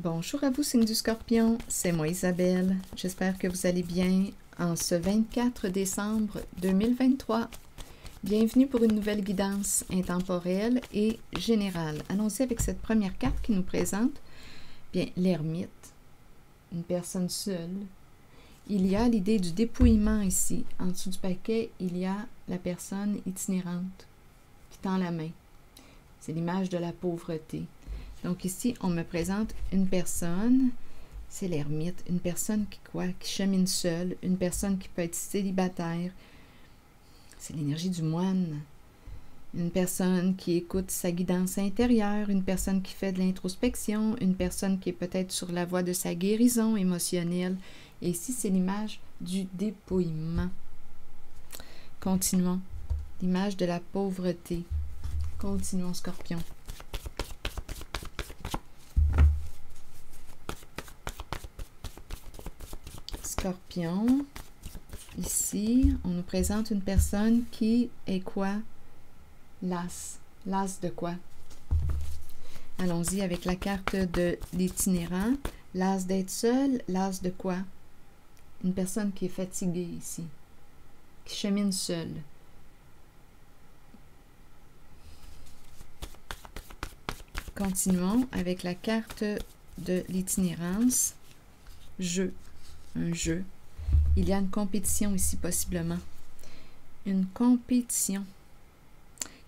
Bonjour à vous, signe du Scorpion, c'est moi Isabelle. J'espère que vous allez bien en ce 24 décembre 2023. Bienvenue pour une nouvelle guidance intemporelle et générale. Allons-y avec cette première carte qui nous présente bien l'ermite, une personne seule. Il y a l'idée du dépouillement ici. En dessous du paquet, il y a la personne itinérante qui tend la main. C'est l'image de la pauvreté. Donc ici, on me présente une personne, c'est l'ermite, une personne qui chemine seule, une personne qui peut être célibataire. C'est l'énergie du moine. Une personne qui écoute sa guidance intérieure, une personne qui fait de l'introspection, une personne qui est peut-être sur la voie de sa guérison émotionnelle. Et ici, c'est l'image du dépouillement. Continuons. L'image de la pauvreté. Continuons, Scorpion. Scorpion, ici, on nous présente une personne qui est quoi? Las. Las de quoi? Allons-y avec la carte de l'itinérant. Las d'être seul, las de quoi? Une personne qui est fatiguée ici, qui chemine seule. Continuons avec la carte de l'itinérance. Jeu. Un jeu. Il y a une compétition ici, possiblement. Une compétition.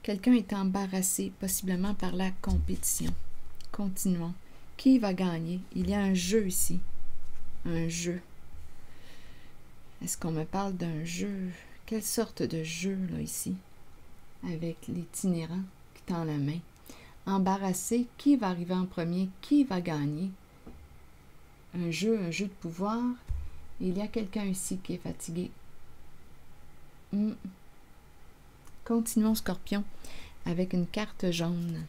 Quelqu'un est embarrassé, possiblement par la compétition. Continuons. Qui va gagner? Il y a un jeu ici. Un jeu. Est-ce qu'on me parle d'un jeu? Quelle sorte de jeu, là, ici? Avec l'itinérant qui tend la main. Embarrassé, qui va arriver en premier? Qui va gagner? Un jeu de pouvoir. Il y a quelqu'un ici qui est fatigué. Continuons, Scorpion, avec une carte jaune.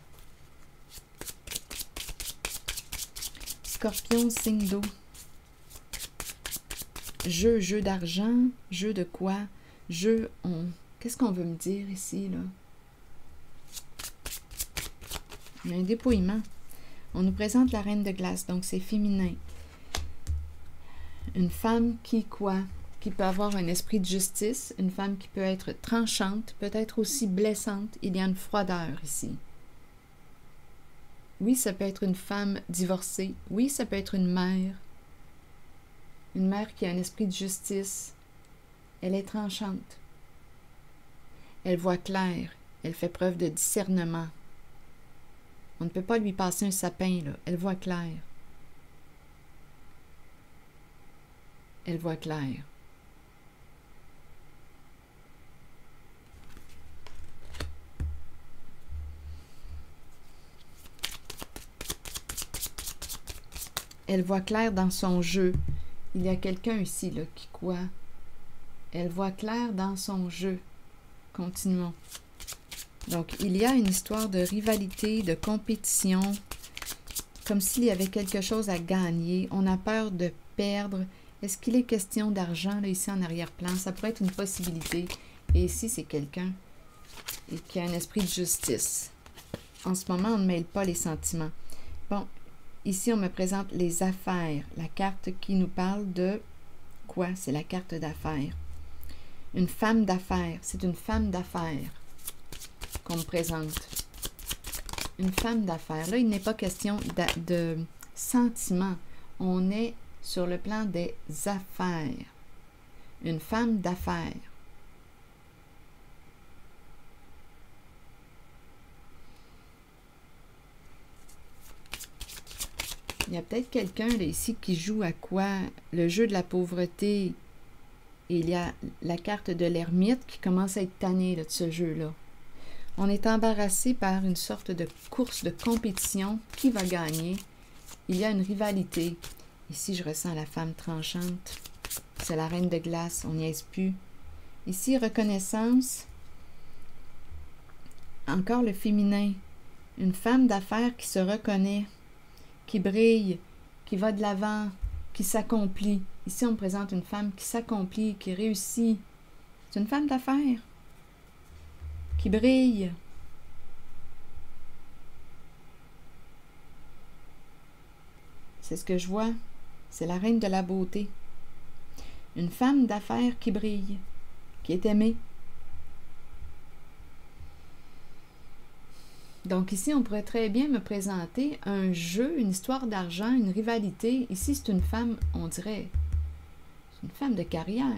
Scorpion, signe d'eau. Jeu d'argent. Jeu de quoi? Qu'est-ce qu'on veut me dire ici, là? Il y a un dépouillement. On nous présente la reine de glace, donc c'est féminin. Une femme qui peut avoir un esprit de justice, une femme qui peut être tranchante, peut-être aussi blessante. Il y a une froideur ici. Oui, ça peut être une femme divorcée. Oui, ça peut être une mère. Une mère qui a un esprit de justice. Elle est tranchante. Elle voit clair. Elle fait preuve de discernement. On ne peut pas lui passer un sapin, là. Elle voit clair. Elle voit clair. Elle voit clair dans son jeu. Il y a quelqu'un ici, là, qui quoi? Elle voit clair dans son jeu. Continuons. Donc, il y a une histoire de rivalité, de compétition, comme s'il y avait quelque chose à gagner. On a peur de perdre. Est-ce qu'il est question d'argent, là, ici en arrière-plan? Ça pourrait être une possibilité. Et ici, c'est quelqu'un qui a un esprit de justice. En ce moment, on ne mêle pas les sentiments. Bon, ici, on me présente les affaires. La carte qui nous parle de quoi? C'est la carte d'affaires. Une femme d'affaires. C'est une femme d'affaires qu'on me présente. Une femme d'affaires. Là, il n'est pas question de sentiments. On est sur le plan des affaires. Une femme d'affaires. Il y a peut-être quelqu'un là ici qui joue à quoi? Le jeu de la pauvreté. Et il y a la carte de l'ermite qui commence à être tannée là, de ce jeu-là. On est embarrassé par une sorte de course de compétition. Qui va gagner? Il y a une rivalité. Ici, je ressens la femme tranchante. C'est la reine de glace. On n'y est plus. Ici, reconnaissance. Encore le féminin. Une femme d'affaires qui se reconnaît, qui brille, qui va de l'avant, qui s'accomplit. Ici, on me présente une femme qui s'accomplit, qui réussit. C'est une femme d'affaires qui brille. C'est ce que je vois. C'est la reine de la beauté. Une femme d'affaires qui brille, qui est aimée. Donc ici, on pourrait très bien me présenter un jeu, une histoire d'argent, une rivalité. Ici, c'est une femme, on dirait, c'est une femme de carrière.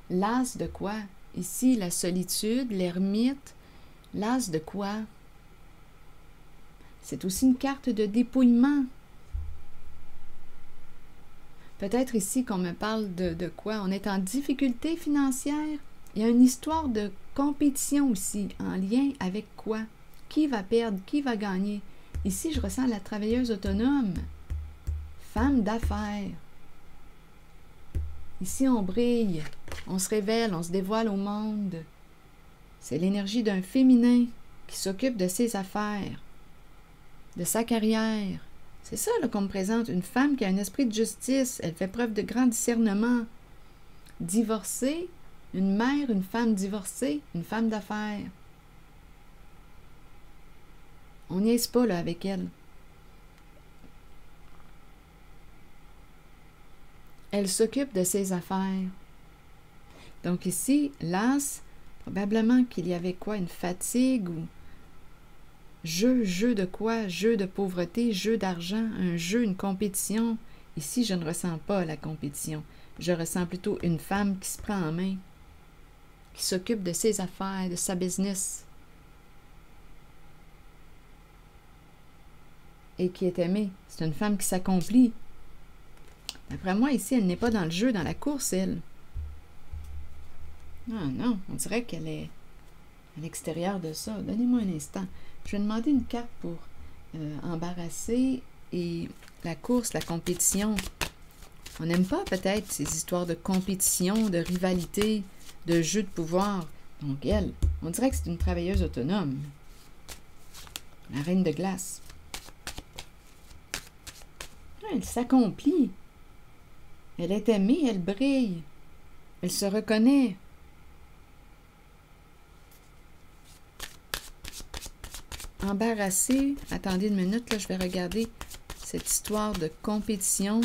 L'as de quoi? Ici, la solitude, l'ermite. L'as de quoi? C'est aussi une carte de dépouillement. Peut-être ici qu'on me parle de quoi? On est en difficulté financière. Il y a une histoire de compétition aussi, en lien avec quoi? Qui va perdre? Qui va gagner? Ici, je ressens la travailleuse autonome. Femme d'affaires. Ici, on brille, on se révèle, on se dévoile au monde. C'est l'énergie d'un féminin qui s'occupe de ses affaires, de sa carrière. C'est ça qu'on me présente, une femme qui a un esprit de justice, elle fait preuve de grand discernement. Divorcée, une mère, une femme divorcée, une femme d'affaires. On niaise pas là avec elle. Elle s'occupe de ses affaires. Donc ici, l'as, probablement qu'il y avait quoi, une fatigue ou jeu de quoi? Jeu de pauvreté, jeu d'argent, un jeu, une compétition. Ici, je ne ressens pas la compétition. Je ressens plutôt une femme qui se prend en main, qui s'occupe de ses affaires, de sa business, et qui est aimée. C'est une femme qui s'accomplit. D'après moi, ici, elle n'est pas dans le jeu, dans la course, elle. Ah non, on dirait qu'elle est à l'extérieur de ça. Donnez-moi un instant. Je vais demander une carte pour embarrasser et la course, la compétition. On n'aime pas peut-être ces histoires de compétition, de rivalité, de jeu de pouvoir. Donc elle, on dirait que c'est une travailleuse autonome. La reine de glace. Elle s'accomplit. Elle est aimée, elle brille. Elle se reconnaît. Embarrassée. Attendez une minute, là, je vais regarder cette histoire de compétition.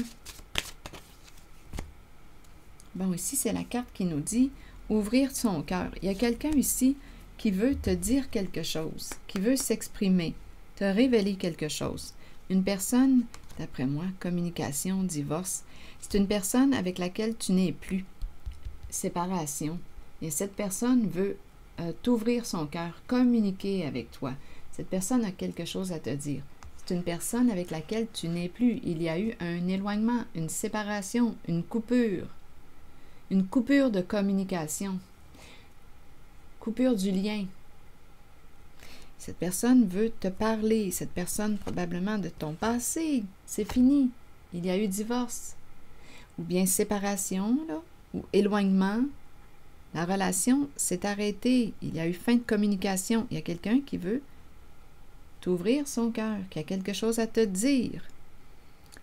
Bon, ici, c'est la carte qui nous dit ouvrir son cœur. Il y a quelqu'un ici qui veut te dire quelque chose, qui veut s'exprimer, te révéler quelque chose. Une personne, d'après moi, communication, divorce, c'est une personne avec laquelle tu n'es plus. Séparation. Et cette personne veut t'ouvrir son cœur, communiquer avec toi. Cette personne a quelque chose à te dire. C'est une personne avec laquelle tu n'es plus. Il y a eu un éloignement, une séparation, une coupure de communication, coupure du lien. Cette personne veut te parler, cette personne probablement de ton passé, c'est fini, il y a eu divorce, ou bien séparation, là, ou éloignement, la relation s'est arrêtée, il y a eu fin de communication, il y a quelqu'un qui veut t'ouvrir son cœur, qui a quelque chose à te dire,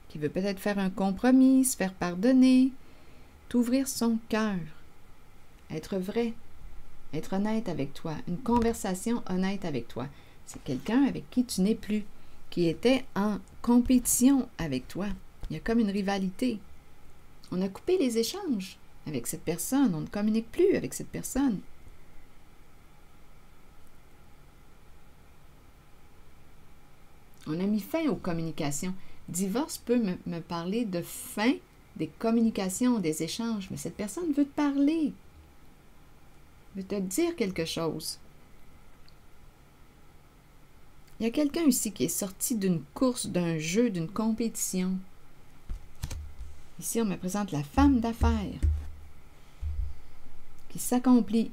qui veut peut-être faire un compromis, se faire pardonner, t'ouvrir son cœur, être vrai, être honnête avec toi, une conversation honnête avec toi. C'est quelqu'un avec qui tu n'es plus, qui était en compétition avec toi. Il y a comme une rivalité. On a coupé les échanges avec cette personne, on ne communique plus avec cette personne. On a mis fin aux communications. Divorce peut me parler de fin des communications, des échanges, mais cette personne veut te parler, veut te dire quelque chose. Il y a quelqu'un ici qui est sorti d'une course, d'un jeu, d'une compétition. Ici, on me présente la femme d'affaires qui s'accomplit.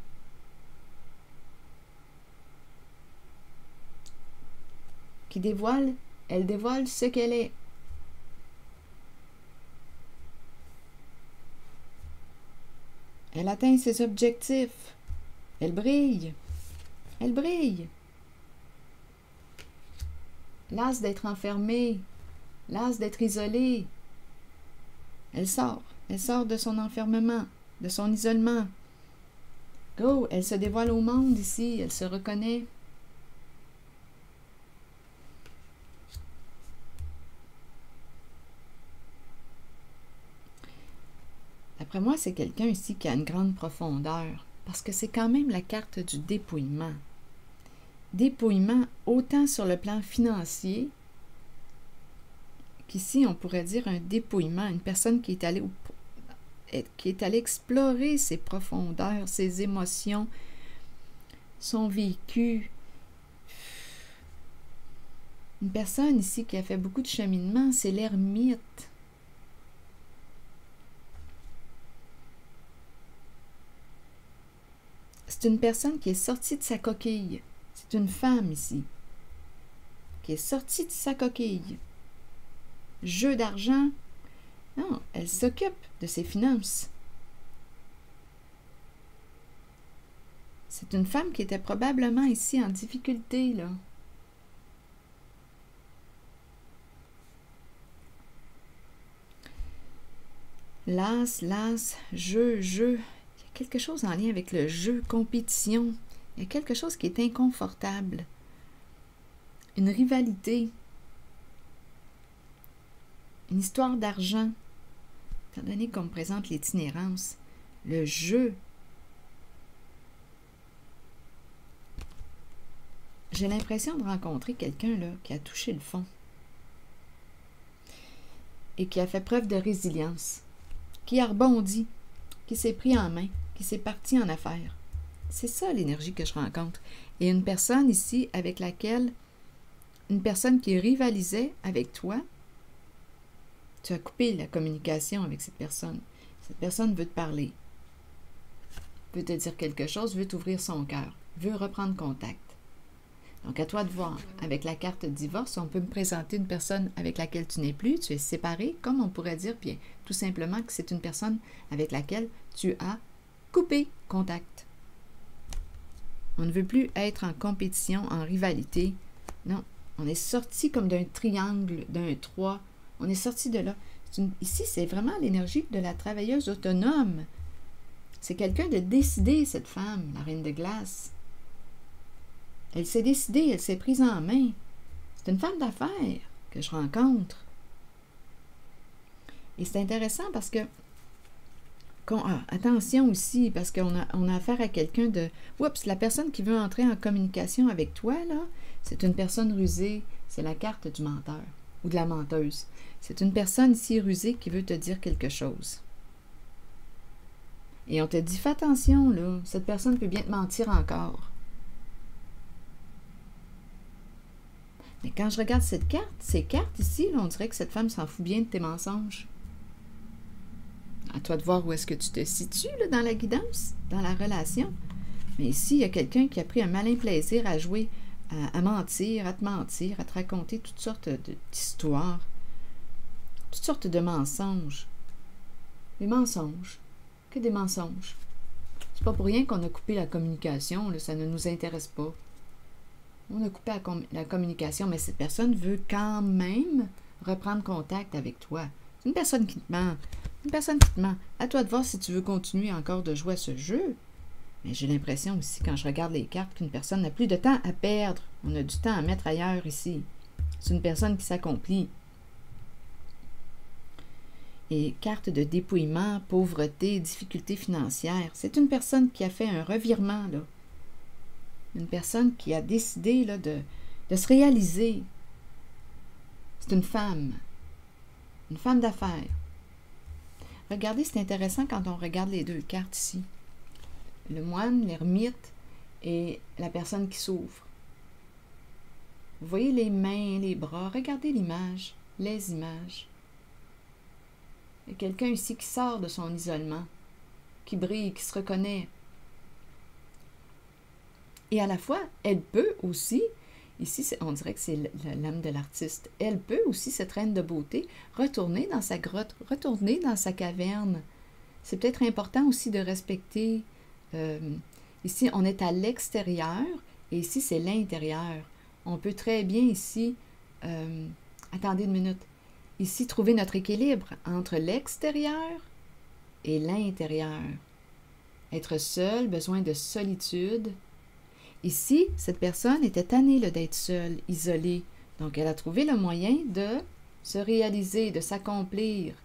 Qui dévoile, elle dévoile ce qu'elle est. Elle atteint ses objectifs. Elle brille. Elle brille. Las d'être enfermée. Las d'être isolée. Elle sort de son enfermement, de son isolement. Oh, elle se dévoile au monde ici. Elle se reconnaît. D'après moi, c'est quelqu'un ici qui a une grande profondeur, parce que c'est quand même la carte du dépouillement. Dépouillement autant sur le plan financier qu'ici, on pourrait dire un dépouillement, une personne qui est allée explorer ses profondeurs, ses émotions, son vécu. Une personne ici qui a fait beaucoup de cheminement, c'est l'ermite. C'est une personne qui est sortie de sa coquille. C'est une femme ici, qui est sortie de sa coquille. Jeu d'argent. Non, elle s'occupe de ses finances. C'est une femme qui était probablement ici en difficulté, là. L'as, jeu. Il y a quelque chose en lien avec le jeu, compétition. Il y a quelque chose qui est inconfortable. Une rivalité. Une histoire d'argent. Étant donné qu'on me présente l'itinérance, le jeu. J'ai l'impression de rencontrer quelqu'un là qui a touché le fond et qui a fait preuve de résilience, qui a rebondi, qui s'est pris en main, qui s'est parti en affaires. C'est ça l'énergie que je rencontre. Et une personne ici avec laquelle, une personne qui rivalisait avec toi, tu as coupé la communication avec cette personne. Cette personne veut te parler, veut te dire quelque chose, veut t'ouvrir son cœur, veut reprendre contact. Donc, à toi de voir. Avec la carte divorce, on peut me présenter une personne avec laquelle tu n'es plus, tu es séparé, comme on pourrait dire, bien, tout simplement que c'est une personne avec laquelle tu as coupé contact. On ne veut plus être en compétition, en rivalité. Non, on est sorti comme d'un triangle, d'un 3. On est sorti de là. Ici, c'est vraiment l'énergie de la travailleuse autonome. C'est quelqu'un de décidé, cette femme, la reine de glace. Elle s'est décidée, elle s'est prise en main. C'est une femme d'affaires que je rencontre. Et c'est intéressant parce que, attention aussi, parce qu'on a affaire à quelqu'un de... Oups, la personne qui veut entrer en communication avec toi, là, c'est une personne rusée. C'est la carte du menteur ou de la menteuse. C'est une personne si rusée qui veut te dire quelque chose. Et on te dit, fais attention, là, cette personne peut bien te mentir encore. Mais quand je regarde ces cartes ici, là, on dirait que cette femme s'en fout bien de tes mensonges. À toi de voir où est-ce que tu te situes là, dans la guidance, dans la relation. Mais ici, il y a quelqu'un qui a pris un malin plaisir à jouer, à mentir, à te mentir, à te raconter toutes sortes d'histoires, toutes sortes de mensonges. Des mensonges. Que des mensonges. C'est pas pour rien qu'on a coupé la communication, là, ça ne nous intéresse pas. On a coupé la communication, mais cette personne veut quand même reprendre contact avec toi. C'est une personne qui te ment. Une personne qui te ment. À toi de voir si tu veux continuer encore de jouer à ce jeu. Mais j'ai l'impression aussi, quand je regarde les cartes, qu'une personne n'a plus de temps à perdre. On a du temps à mettre ailleurs ici. C'est une personne qui s'accomplit. Et carte de dépouillement, pauvreté, difficulté financière. C'est une personne qui a fait un revirement, là. Une personne qui a décidé là, de se réaliser. C'est une femme d'affaires. Regardez, c'est intéressant quand on regarde les deux cartes ici. Le moine, l'ermite et la personne qui s'ouvre. Vous voyez les mains, les bras. Regardez l'image, les images. Il y a quelqu'un ici qui sort de son isolement, qui brille, qui se reconnaît. Et à la fois, elle peut aussi, ici on dirait que c'est l'âme de l'artiste, elle peut aussi, cette reine de beauté, retourner dans sa grotte, retourner dans sa caverne. C'est peut-être important aussi de respecter, ici on est à l'extérieur, et ici c'est l'intérieur. On peut très bien ici, attendez une minute, ici trouver notre équilibre entre l'extérieur et l'intérieur. Être seul, besoin de solitude. Ici, cette personne était tannée d'être seule, isolée. Donc, elle a trouvé le moyen de se réaliser, de s'accomplir.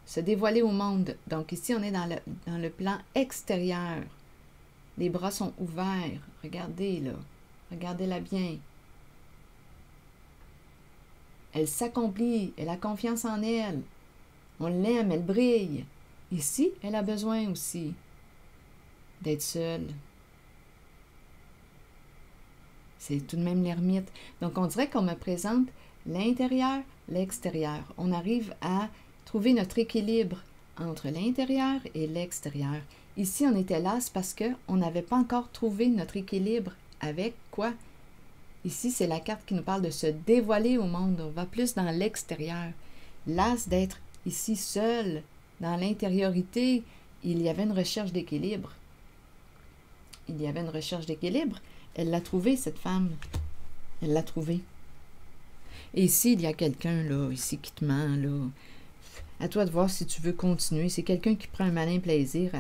se dévoiler au monde. Donc ici, on est dans le plan extérieur. Les bras sont ouverts. Regardez, là. Regardez-la bien. Elle s'accomplit. Elle a confiance en elle. On l'aime, elle brille. Ici, elle a besoin aussi d'être seule. C'est tout de même l'ermite. Donc, on dirait qu'on me présente l'intérieur, l'extérieur. On arrive à trouver notre équilibre entre l'intérieur et l'extérieur. Ici, on était là, c'est parce qu'on n'avait pas encore trouvé notre équilibre avec quoi? Ici, c'est la carte qui nous parle de se dévoiler au monde. On va plus dans l'extérieur. L'as d'être ici seul, dans l'intériorité, il y avait une recherche d'équilibre. Il y avait une recherche d'équilibre. Elle l'a trouvé, cette femme. Elle l'a trouvé. Et ici, il y a quelqu'un, là, ici, qui te ment, là. À toi de voir si tu veux continuer. C'est quelqu'un qui prend un malin plaisir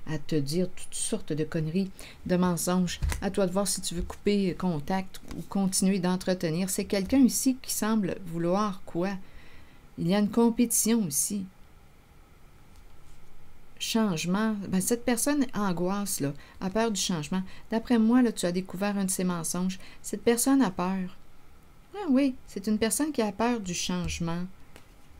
à te dire toutes sortes de conneries, de mensonges. À toi de voir si tu veux couper contact ou continuer d'entretenir. C'est quelqu'un ici qui semble vouloir quoi? Il y a une compétition ici. Changement. Ben, cette personne angoisse, là, a peur du changement. D'après moi, là, tu as découvert un de ses mensonges. Cette personne a peur. Ah oui, c'est une personne qui a peur du changement,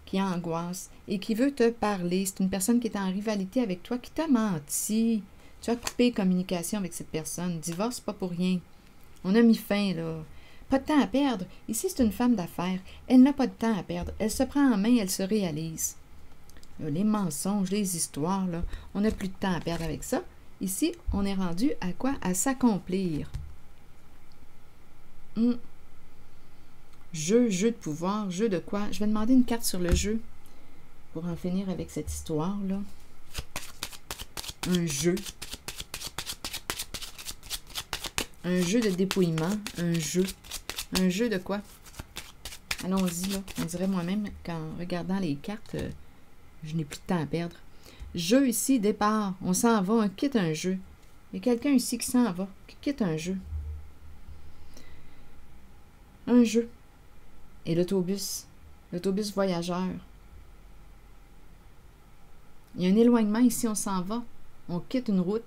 qui angoisse et qui veut te parler. C'est une personne qui est en rivalité avec toi, qui t'a menti. Tu as coupé communication avec cette personne. Divorce, pas pour rien. On a mis fin, là. Pas de temps à perdre. Ici, c'est une femme d'affaires. Elle n'a pas de temps à perdre. Elle se prend en main, elle se réalise. Là, les mensonges, les histoires, là, on n'a plus de temps à perdre avec ça. Ici, on est rendu à quoi? À s'accomplir. Jeu de pouvoir, jeu de quoi? Je vais demander une carte sur le jeu pour en finir avec cette histoire-là. Un jeu. Un jeu de dépouillement. Un jeu. Un jeu de quoi? Allons-y, là. On dirait moi-même qu'en regardant les cartes, je n'ai plus de temps à perdre. Jeu ici, départ. On s'en va, on quitte un jeu. Il y a quelqu'un ici qui s'en va, qui quitte un jeu. Un jeu. Et l'autobus voyageur. Il y a un éloignement ici, on s'en va. On quitte une route.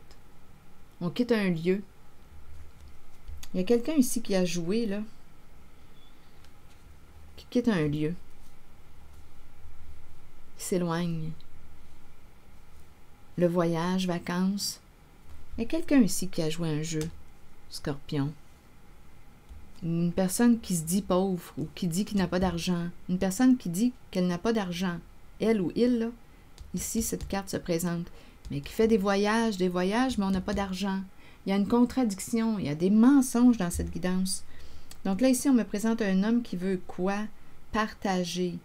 On quitte un lieu. Il y a quelqu'un ici qui a joué, là. Qui quitte un lieu. Qui s'éloigne. Le voyage, vacances. Il y a quelqu'un ici qui a joué un jeu. Scorpion. Une personne qui se dit pauvre ou qui dit qu'il n'a pas d'argent. Une personne qui dit qu'elle n'a pas d'argent. Elle ou il, là. Ici, cette carte se présente. Mais qui fait des voyages, mais on n'a pas d'argent. Il y a une contradiction, il y a des mensonges dans cette guidance. Donc là, ici, on me présente un homme qui veut quoi? Partager.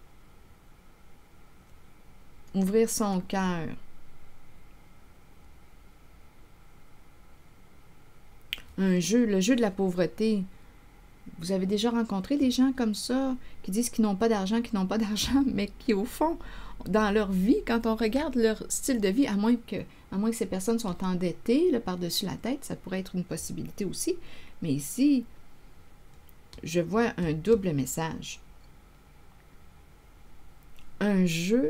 Ouvrir son cœur. Un jeu, le jeu de la pauvreté. Vous avez déjà rencontré des gens comme ça, qui disent qu'ils n'ont pas d'argent, mais qui, au fond, dans leur vie, quand on regarde leur style de vie, à moins que ces personnes sont endettées là, par-dessus la tête, ça pourrait être une possibilité aussi. Mais ici, je vois un double message. Un jeu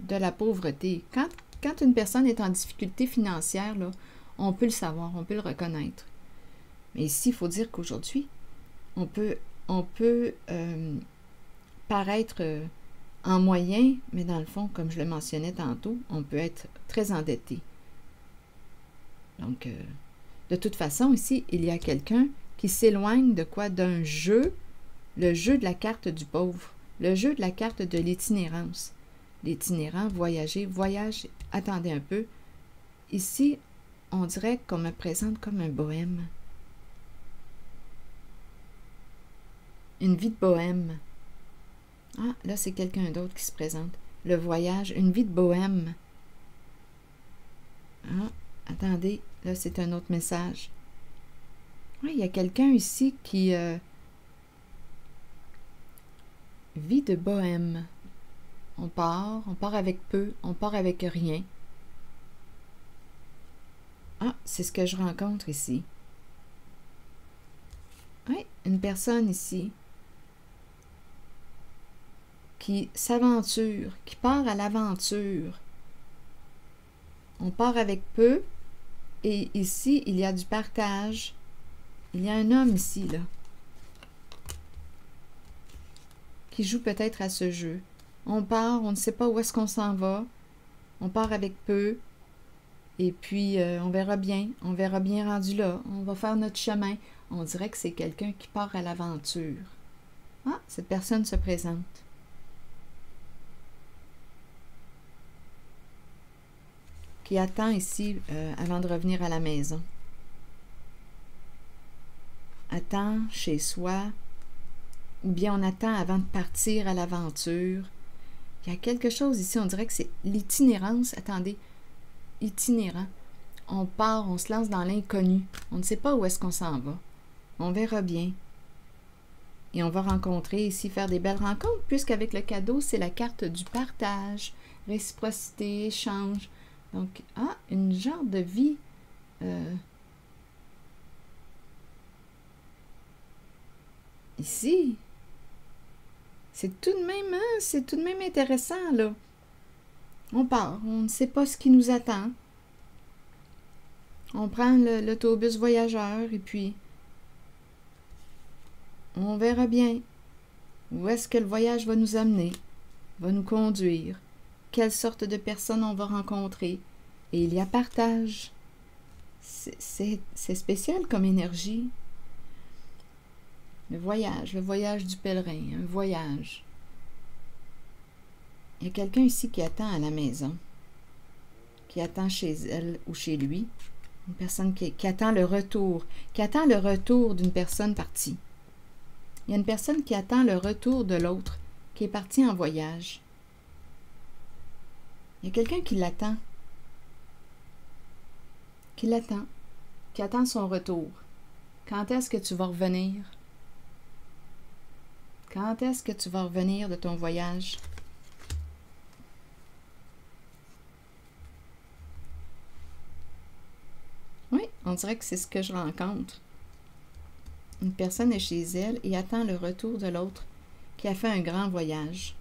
de la pauvreté. Quand une personne est en difficulté financière, là, on peut le savoir, on peut le reconnaître. Mais ici, il faut dire qu'aujourd'hui, on peut paraître en moyen, mais dans le fond, comme je le mentionnais tantôt, on peut être très endetté. Donc, de toute façon, ici, il y a quelqu'un qui s'éloigne de quoi? D'un jeu, le jeu de la carte du pauvre, le jeu de la carte de l'itinérance. L'itinérant, voyager, voyage, attendez un peu. Ici, on dirait qu'on me présente comme un bohème. Une vie de bohème. Ah, là, c'est quelqu'un d'autre qui se présente. Le voyage, une vie de bohème. Ah, attendez, là, c'est un autre message. Oui, il y a quelqu'un ici qui vie de bohème. On part avec peu, on part avec rien. Ah, c'est ce que je rencontre ici. Oui, une personne ici qui s'aventure, qui part à l'aventure. On part avec peu, et ici, il y a du partage. Il y a un homme ici, là, qui joue peut-être à ce jeu. On part, on ne sait pas où est-ce qu'on s'en va. On part avec peu. Et puis, on verra bien rendu là. On va faire notre chemin. On dirait que c'est quelqu'un qui part à l'aventure. Ah, cette personne se présente. Qui attend ici avant de revenir à la maison. Attend chez soi, ou bien on attend avant de partir à l'aventure. Il y a quelque chose ici, on dirait que c'est l'itinérance. Attendez, itinérant. On part, on se lance dans l'inconnu. On ne sait pas où est-ce qu'on s'en va. On verra bien. Et on va rencontrer ici, faire des belles rencontres, puisqu'avec le cadeau, c'est la carte du partage, réciprocité, échange. Donc, une genre de vie ici. C'est tout de même intéressant, là. On part, on ne sait pas ce qui nous attend. On prend l'autobus voyageur et puis on verra bien où est-ce que le voyage va nous amener, va nous conduire, quelle sorte de personnes on va rencontrer. Et il y a partage. C'est spécial comme énergie. Le voyage du pèlerin, un voyage. Il y a quelqu'un ici qui attend à la maison, qui attend chez elle ou chez lui. Une personne qui attend le retour, d'une personne partie. Il y a une personne qui attend le retour de l'autre, qui est parti en voyage. Il y a quelqu'un qui l'attend, qui attend son retour. Quand est-ce que tu vas revenir? Quand est-ce que tu vas revenir de ton voyage? Oui, on dirait que c'est ce que je rencontre. Une personne est chez elle et attend le retour de l'autre qui a fait un grand voyage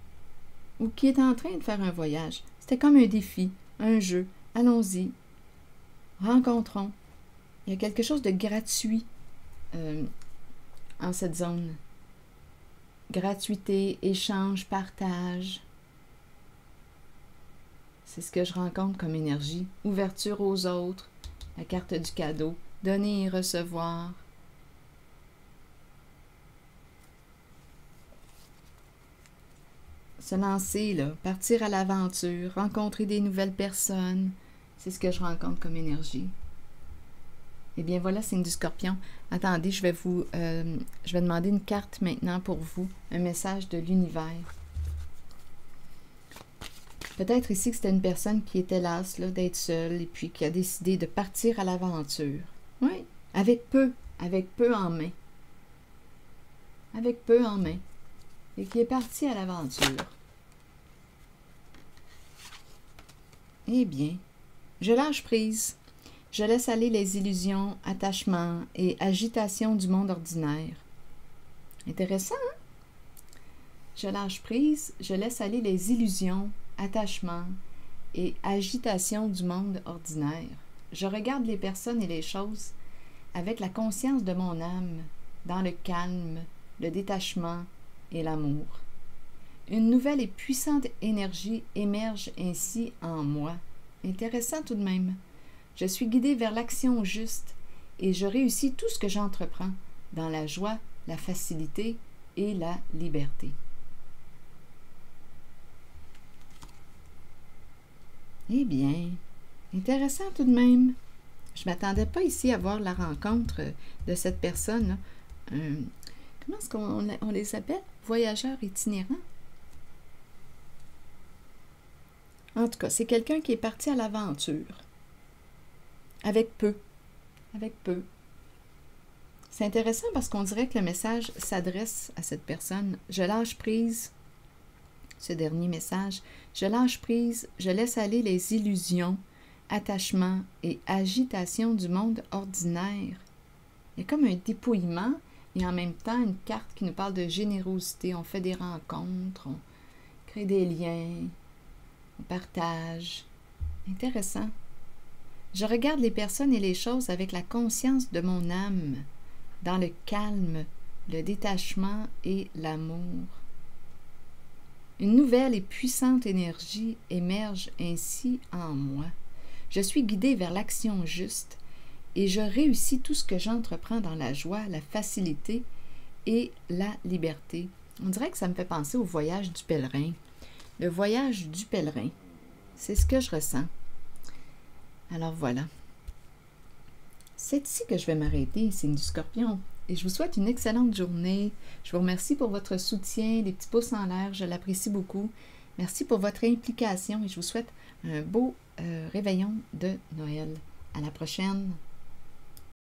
ou qui est en train de faire un voyage. C'était comme un défi, un jeu. Allons-y, rencontrons. Il y a quelque chose de gratuit en cette zone. Gratuité, échange, partage. C'est ce que je rencontre comme énergie. Ouverture aux autres, la carte du cadeau, donner et recevoir. Se lancer, là, partir à l'aventure, rencontrer des nouvelles personnes. C'est ce que je rencontre comme énergie. Eh bien, voilà, signe du Scorpion. Attendez, je vais demander une carte maintenant pour vous, un message de l'univers. Peut-être ici que c'était une personne qui était lasse d'être seule et puis qui a décidé de partir à l'aventure. Oui, avec peu en main. Avec peu en main. Et qui est parti à l'aventure. Eh bien, je lâche prise. Je laisse aller les illusions, attachements et agitations du monde ordinaire. Intéressant, hein? Je lâche prise, je laisse aller les illusions, attachements et agitations du monde ordinaire. Je regarde les personnes et les choses avec la conscience de mon âme, dans le calme, le détachement et l'amour. Une nouvelle et puissante énergie émerge ainsi en moi. Intéressant tout de même. Je suis guidée vers l'action juste et je réussis tout ce que j'entreprends dans la joie, la facilité et la liberté. Eh bien, intéressant tout de même. Je ne m'attendais pas ici à voir la rencontre de cette personne. Comment est-ce qu'on les appelle? Voyageurs itinérants? En tout cas, c'est quelqu'un qui est parti à l'aventure. Avec peu. Avec peu. C'est intéressant parce qu'on dirait que le message s'adresse à cette personne. Je lâche prise. Ce dernier message. Je lâche prise. Je laisse aller les illusions, attachements et agitations du monde ordinaire. Il y a comme un dépouillement et en même temps une carte qui nous parle de générosité. On fait des rencontres. crée des liens, on partage. Intéressant. Je regarde les personnes et les choses avec la conscience de mon âme, dans le calme, le détachement et l'amour. Une nouvelle et puissante énergie émerge ainsi en moi. Je suis guidée vers l'action juste et je réussis tout ce que j'entreprends dans la joie, la facilité et la liberté. On dirait que ça me fait penser au voyage du pèlerin. Le voyage du pèlerin, c'est ce que je ressens. Alors voilà. C'est ici que je vais m'arrêter, signe du Scorpion. Et je vous souhaite une excellente journée. Je vous remercie pour votre soutien, des petits pouces en l'air, je l'apprécie beaucoup. Merci pour votre implication et je vous souhaite un beau réveillon de Noël. À la prochaine!